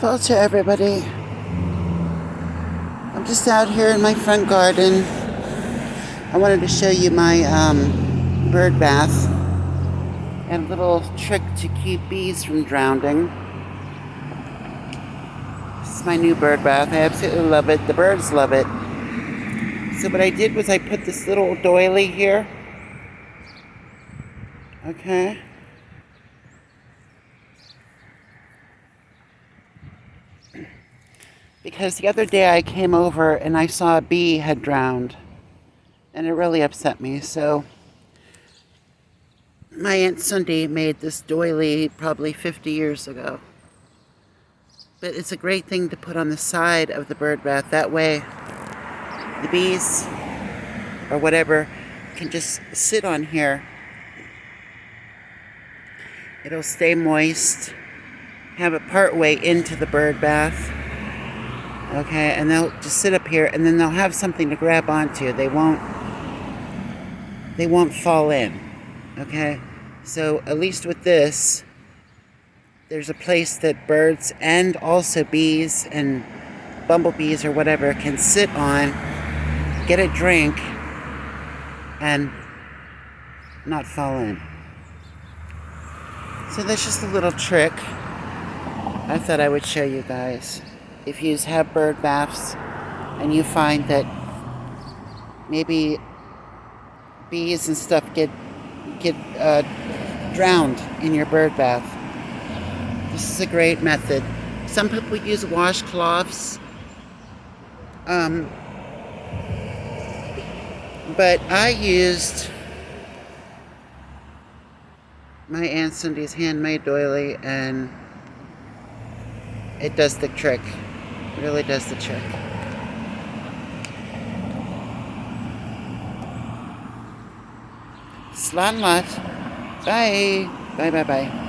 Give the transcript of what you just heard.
Well, to everybody, I'm just out here in my front garden. I wanted to show you my bird bath and a little trick to keep bees from drowning. This is my new bird bath. I absolutely love it. The birds love it. So what I did was I put this little doily here. Okay. Because the other day I came over and I saw a bee had drowned. And it really upset me. So my Aunt Sunday made this doily probably 50 years ago. But it's a great thing to put on the side of the bird bath. That way the bees or whatever can just sit on here. It'll stay moist. Have it part way into the bird bath. Okay, and they'll just sit up here and then they'll have something to grab onto. They won't fall in. Okay? So at least with this, there's a place that birds and also bees and bumblebees or whatever can sit on, get a drink, and not fall in. So that's just a little trick I thought I would show you guys. If you have bird baths and you find that maybe bees and stuff get drowned in your bird bath, this is a great method. Some people use washcloths, but I used my Aunt Cindy's handmade doily, and it does the trick. It really does the trick. Slanlat. Bye. Bye, bye, bye.